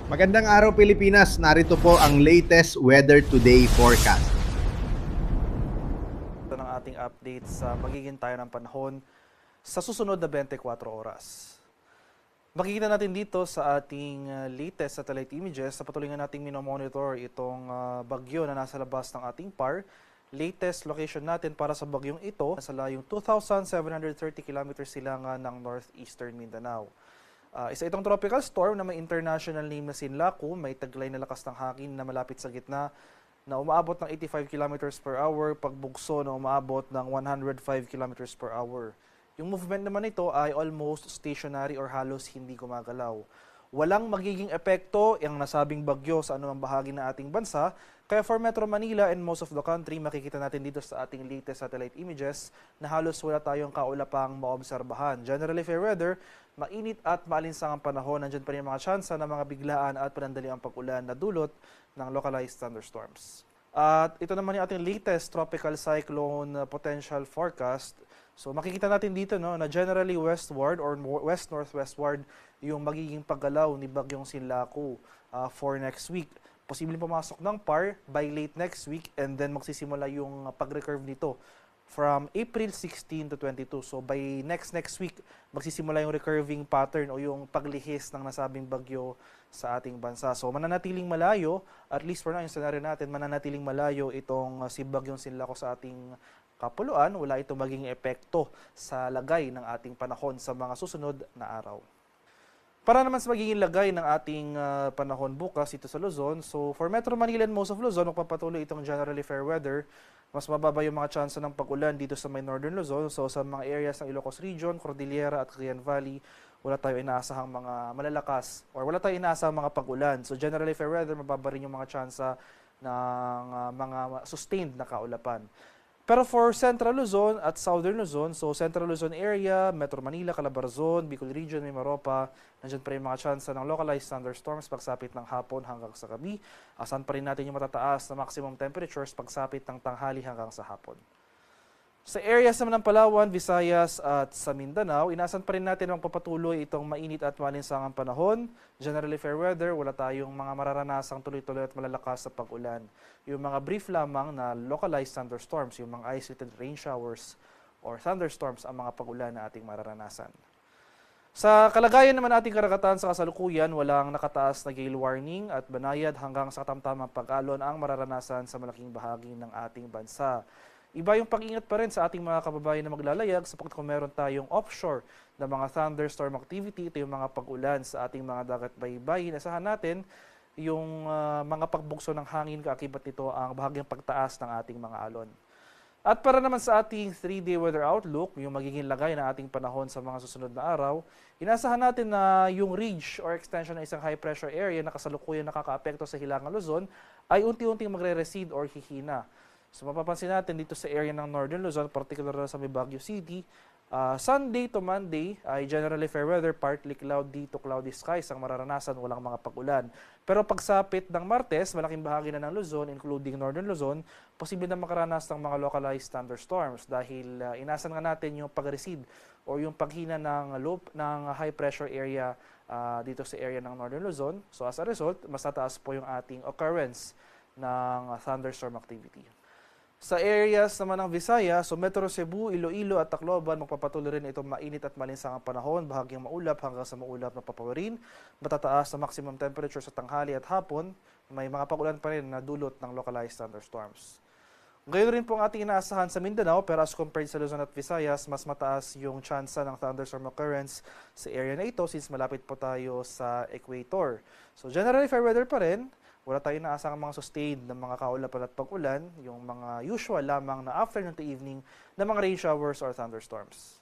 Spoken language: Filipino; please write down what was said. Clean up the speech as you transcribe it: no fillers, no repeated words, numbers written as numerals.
Magandang araw Pilipinas, narito po ang latest weather today forecast. Ito ng ating update sa magiging tayo ng panahon sa susunod na 24 oras. Makikita natin dito sa ating latest satellite images sa patuloy nga nating minomonitor itong bagyo na nasa labas ng ating PAR. Latest location natin para sa bagyong ito nasa layong 2,730 kilometers silangan ng northeastern Mindanao. Isa itong tropical storm na may international name na Sinlaku, may taglay na lakas ng hangin na malapit sa gitna na umaabot ng 85 kilometers per hour, pagbugso na umaabot ng 105 kilometers per hour. Yung movement naman nito ay almost stationary or halos hindi gumagalaw. Walang magiging epekto ang nasabing bagyo sa anumang bahagi ng ating bansa, kaya for Metro Manila and most of the country, makikita natin dito sa ating latest satellite images na halos wala tayong kaulapang maobserbahan. Generally fair weather, mainit at maalinsangang panahon, nandyan pa rin mga tsansa ng mga biglaan at panandaliang pag-ulan na dulot ng localized thunderstorms. At ito naman yung ating latest tropical cyclone potential forecast. So makikita natin dito na generally westward or west-northwestward yung magiging paggalaw ni Bagyong Sinlaku for next week. Posibleng pumasok ng PAR by late next week and then magsisimula yung pag-recurve nito from April 16 to 22. So by next week, magsisimula yung recurving pattern o yung paglihis ng nasabing bagyo sa ating bansa. So mananatiling malayo, at least for now yung scenario natin, mananatiling malayo itong si Bagyong Sinlaku sa ating kapuluan. Wala itong maging epekto sa lagay ng ating panahon sa mga susunod na araw. Para naman sa magiging lagay ng ating panahon bukas dito sa Luzon, so for Metro Manila and most of Luzon, magpapatuloy itong generally fair weather. Mas mababa yung mga tsansa ng pag-ulan dito sa may Northern Luzon. So sa mga areas ng Ilocos Region, Cordillera at Cagayan Valley, wala tayo inaasahang mga malalakas or wala tayo inaasahang mga pag-ulan. So generally fair weather, mababa rin yung mga tsansa ng mga sustained na kaulapan. Pero for Central Luzon at Southern Luzon, so Central Luzon area, Metro Manila, Calabarzon, Bicol Region, Mimaropa, nandiyan pa rin mga tsansa ng localized thunderstorms pagsapit ng hapon hanggang sa gabi. Asan pa rin natin yung matataas na maximum temperatures pagsapit ng tanghali hanggang sa hapon. Sa areas naman ng Palawan, Visayas at sa Mindanao, inasan pa rin natin ang papatuloy itong mainit at malinsangang panahon. Generally fair weather, wala tayong mga mararanasang tuloy-tuloy at malalakas sa pag-ulan. Yung mga brief lamang na localized thunderstorms, yung mga isolated rain showers or thunderstorms ang mga pag-ulan na ating mararanasan. Sa kalagayan naman ating karagatan sa kasalukuyan, walang nakataas na gale warning at banayad hanggang sa katamtamang pag-alon ang mararanasan sa malaking bahagi ng ating bansa. Iba yung pag-ingat pa rin sa ating mga kababayan na maglalayag sapagkat kung meron tayong offshore na mga thunderstorm activity, ito yung mga pag-ulan sa ating mga dagat baybayin. Asahan natin yung mga pagbugso ng hangin, kaakibat nito ang bahagyang pagtaas ng ating mga alon. At para naman sa ating 3-day weather outlook, yung magiging lagay ng ating panahon sa mga susunod na araw, inasahan natin na yung ridge or extension ng isang high pressure area na kasalukuyan nakakaapekto sa Hilangang Luzon ay unti-unting magre-recede or hihina. So mapapansin natin dito sa area ng Northern Luzon, particular na sa may Baguio City, Sunday to Monday ay generally fair weather, partly cloudy to cloudy skies ang mararanasan, walang mga pag-ulan. Pero pagsapit ng Martes, malaking bahagi na ng Luzon, including Northern Luzon, posible na makaranas ng mga localized thunderstorms dahil inasan nga natin yung pag-recede o yung paghina ng high pressure area dito sa area ng Northern Luzon. So as a result, mas tataas po yung ating occurrence ng thunderstorm activity. Sa areas naman ng Visayas, so Metro Cebu, Iloilo at Tacloban, magpapatuloy rin itong mainit at malinsangang panahon, bahagyang maulap hanggang sa maulap na papawirin, matataas na maximum temperature sa tanghali at hapon, may mga pag-ulan pa rin na dulot ng localized thunderstorms. Gayon rin po ang ating inaasahan sa Mindanao, pero as compared sa Luzon at Visayas, mas mataas yung tsansa ng thunderstorm occurrence sa area na ito since malapit po tayo sa equator. So generally fair weather pa rin. Wala tayong inaasang mga sustained na mga kaulapan at pag-ulan, yung mga usual lamang na afternoon to evening na mga rain showers or thunderstorms.